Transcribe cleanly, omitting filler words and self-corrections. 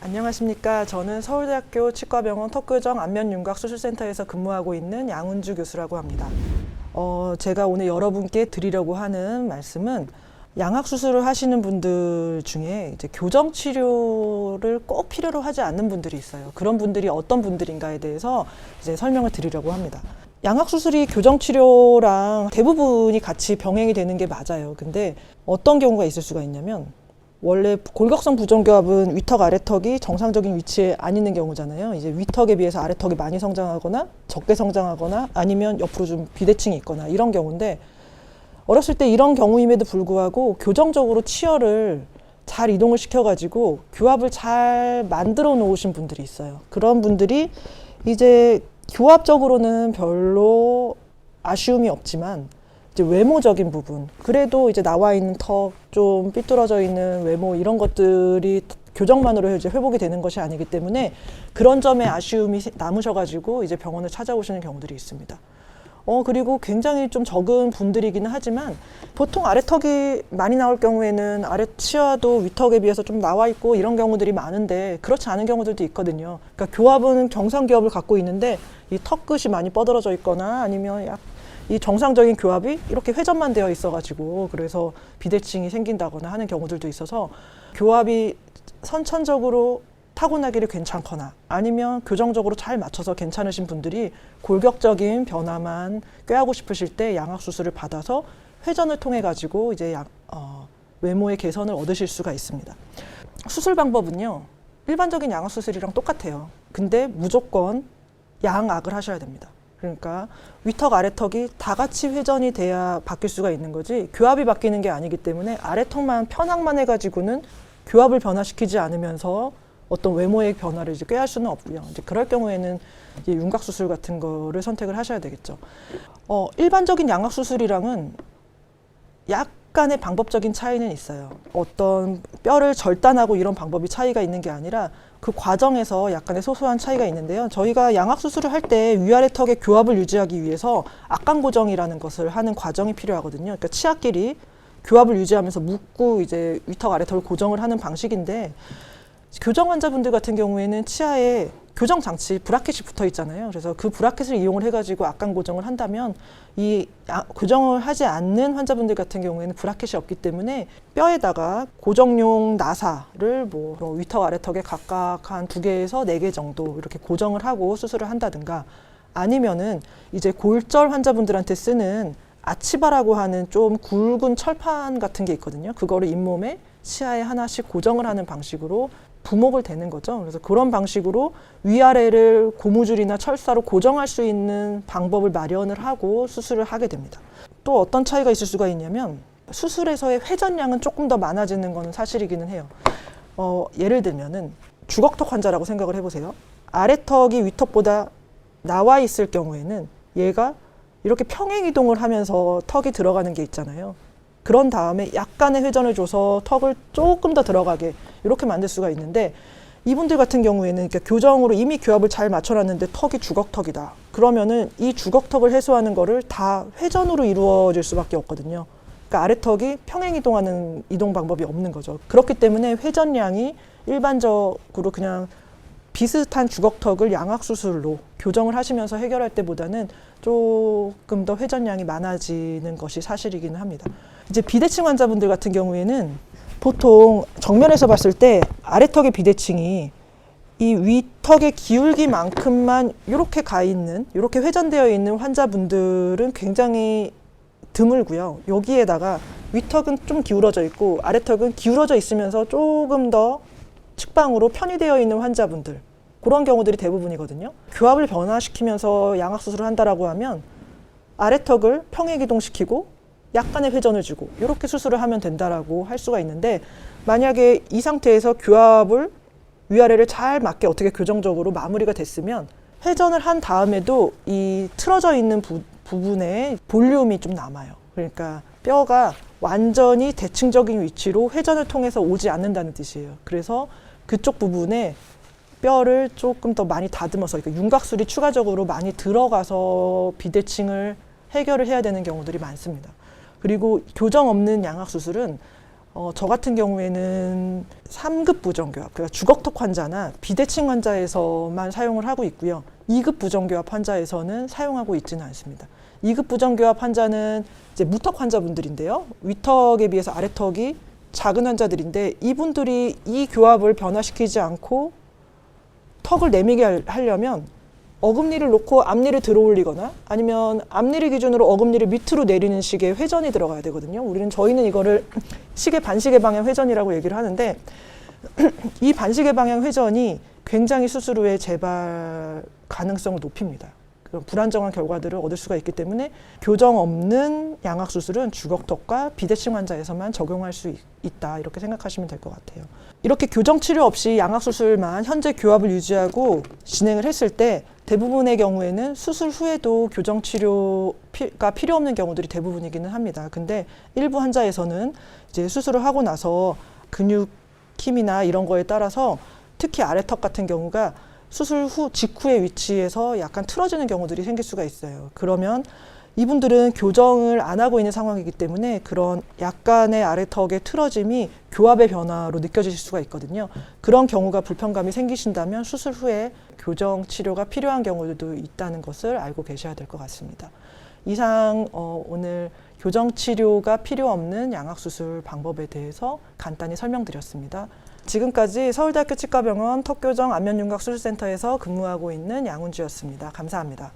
안녕하십니까. 저는 서울대학교 치과병원 턱교정 안면윤곽수술센터에서 근무하고 있는 양은주 교수라고 합니다. 제가 오늘 여러분께 드리려고 하는 말씀은 양악수술을 하시는 분들 중에 이제 교정 치료를 꼭 필요로 하지 않는 분들이 있어요. 그런 분들이 어떤 분들인가에 대해서 이제 설명을 드리려고 합니다. 양악수술이 교정 치료랑 대부분이 같이 병행이 되는 게 맞아요. 근데 어떤 경우가 있을 수가 있냐면 원래 골격성 부정교합은 위턱 아래턱이 정상적인 위치에 안 있는 경우잖아요. 이제 위턱에 비해서 아래턱이 많이 성장하거나 적게 성장하거나 아니면 옆으로 좀 비대칭이 있거나 이런 경우인데, 어렸을 때 이런 경우임에도 불구하고 교정적으로 치열을 잘 이동을 시켜가지고 교합을 잘 만들어 놓으신 분들이 있어요. 그런 분들이 이제 교합적으로는 별로 아쉬움이 없지만 이제 외모적인 부분, 그래도 이제 나와 있는 턱, 좀 삐뚤어져 있는 외모, 이런 것들이 교정만으로 이제 회복이 되는 것이 아니기 때문에 그런 점에 아쉬움이 남으셔가지고 이제 병원을 찾아오시는 경우들이 있습니다. 그리고 굉장히 좀 적은 분들이기는 하지만 보통 아래턱이 많이 나올 경우에는 아래 치아도 위턱에 비해서 좀 나와 있고 이런 경우들이 많은데, 그렇지 않은 경우들도 있거든요. 그러니까 교합은 정상 교합을 갖고 있는데 이 턱 끝이 많이 뻗어져 있거나 아니면 이 정상적인 교합이 이렇게 회전만 되어 있어가지고 그래서 비대칭이 생긴다거나 하는 경우들도 있어서, 교합이 선천적으로 타고나기를 괜찮거나 아니면 교정적으로 잘 맞춰서 괜찮으신 분들이 골격적인 변화만 꾀하고 싶으실 때 양악수술을 받아서 회전을 통해 가지고 이제 외모의 개선을 얻으실 수가 있습니다. 수술 방법은요, 일반적인 양악수술이랑 똑같아요. 근데 무조건 양악을 하셔야 됩니다. 그러니까 위턱 아래턱이 다 같이 회전이 돼야 바뀔 수가 있는 거지, 교합이 바뀌는 게 아니기 때문에 아래턱만 편악만 해가지고는 교합을 변화시키지 않으면서 어떤 외모의 변화를 이제 꾀할 수는 없고요. 이제 그럴 경우에는 이제 윤곽수술 같은 거를 선택을 하셔야 되겠죠. 일반적인 양악수술이랑은 약간의 방법적인 차이는 있어요. 어떤 뼈를 절단하고 이런 방법이 차이가 있는 게 아니라 그 과정에서 약간의 소소한 차이가 있는데요. 저희가 양악수술을 할 때 위아래 턱의 교합을 유지하기 위해서 악강고정이라는 것을 하는 과정이 필요하거든요. 그러니까 치아끼리 교합을 유지하면서 묶고 이제 위턱 아래턱을 고정을 하는 방식인데, 교정 환자분들 같은 경우에는 치아에 교정 장치 브라켓이 붙어 있잖아요. 그래서 그 브라켓을 이용을 해가지고 악강 고정을 한다면, 이 교정을 하지 않는 환자분들 같은 경우에는 브라켓이 없기 때문에 뼈에다가 고정용 나사를 뭐 위턱 아래턱에 각각 한 2개에서 4개 정도 이렇게 고정을 하고 수술을 한다든가, 아니면은 이제 골절 환자분들한테 쓰는 아치바라고 하는 좀 굵은 철판 같은 게 있거든요. 그거를 잇몸에 치아에 하나씩 고정을 하는 방식으로 부목을 대는 거죠. 그래서 그런 방식으로 위아래를 고무줄이나 철사로 고정할 수 있는 방법을 마련을 하고 수술을 하게 됩니다. 또 어떤 차이가 있을 수가 있냐면, 수술에서의 회전량은 조금 더 많아지는 건 사실이기는 해요. 예를 들면은 주걱턱 환자라고 생각을 해보세요. 아래턱이 위턱보다 나와 있을 경우에는 얘가 이렇게 평행 이동을 하면서 턱이 들어가는 게 있잖아요. 그런 다음에 약간의 회전을 줘서 턱을 조금 더 들어가게 이렇게 만들 수가 있는데, 이분들 같은 경우에는 그러니까 교정으로 이미 교합을 잘 맞춰놨는데 턱이 주걱턱이다. 그러면은 이 주걱턱을 해소하는 거를 다 회전으로 이루어질 수밖에 없거든요. 그러니까 아래턱이 평행 이동하는 이동 방법이 없는 거죠. 그렇기 때문에 회전량이 일반적으로 그냥 비슷한 주걱턱을 양악수술로 교정을 하시면서 해결할 때보다는 조금 더 회전량이 많아지는 것이 사실이기는 합니다. 이제 비대칭 환자분들 같은 경우에는 보통 정면에서 봤을 때 아래턱의 비대칭이 이 위턱의 기울기만큼만 이렇게 가 있는, 이렇게 회전되어 있는 환자분들은 굉장히 드물고요. 여기에다가 위턱은 좀 기울어져 있고 아래턱은 기울어져 있으면서 조금 더 측방으로 편의되어 있는 환자분들, 그런 경우들이 대부분이거든요. 교합을 변화시키면서 양악수술을 한다라고 하면 아래턱을 평행 이동시키고 약간의 회전을 주고 이렇게 수술을 하면 된다라고 할 수가 있는데, 만약에 이 상태에서 교합을 위아래를 잘 맞게 어떻게 교정적으로 마무리가 됐으면 회전을 한 다음에도 이 틀어져 있는 부분에 볼륨이 좀 남아요. 그러니까 뼈가 완전히 대칭적인 위치로 회전을 통해서 오지 않는다는 뜻이에요. 그래서 그쪽 부분에 뼈를 조금 더 많이 다듬어서, 그러니까 윤곽술이 추가적으로 많이 들어가서 비대칭을 해결을 해야 되는 경우들이 많습니다. 그리고 교정 없는 양악수술은 저 같은 경우에는 3급 부정교합, 그러니까 주걱턱 환자나 비대칭 환자에서만 사용을 하고 있고요. 2급 부정교합 환자에서는 사용하고 있지는 않습니다. 2급 부정교합 환자는 이제 무턱 환자분들인데요. 위턱에 비해서 아래턱이 작은 환자들인데 이분들이 이 교합을 변화시키지 않고 턱을 내미게 하려면 어금니를 놓고 앞니를 들어 올리거나 아니면 앞니를 기준으로 어금니를 밑으로 내리는 식의 회전이 들어가야 되거든요. 저희는 이거를 시계 반시계 방향 회전이라고 얘기를 하는데 이 반시계 방향 회전이 굉장히 수술 후에 재발 가능성을 높입니다. 그런 불안정한 결과들을 얻을 수가 있기 때문에 교정 없는 양악 수술은 주걱턱과 비대칭 환자에서만 적용할 수 있다 이렇게 생각하시면 될 것 같아요. 이렇게 교정 치료 없이 양악 수술만 현재 교합을 유지하고 진행을 했을 때 대부분의 경우에는 수술 후에도 교정 치료가 필요 없는 경우들이 대부분이기는 합니다. 근데 일부 환자에서는 이제 수술을 하고 나서 근육 힘이나 이런 거에 따라서 특히 아래턱 같은 경우가 수술 후 직후의 위치에서 약간 틀어지는 경우들이 생길 수가 있어요. 그러면 이분들은 교정을 안 하고 있는 상황이기 때문에 그런 약간의 아래턱의 틀어짐이 교합의 변화로 느껴질 수가 있거든요. 그런 경우가 불편감이 생기신다면 수술 후에 교정 치료가 필요한 경우들도 있다는 것을 알고 계셔야 될 것 같습니다. 이상 오늘 교정 치료가 필요 없는 양악 수술 방법에 대해서 간단히 설명드렸습니다. 지금까지 서울대학교 치과병원 턱교정 안면윤곽수술센터에서 근무하고 있는 양은주였습니다. 감사합니다.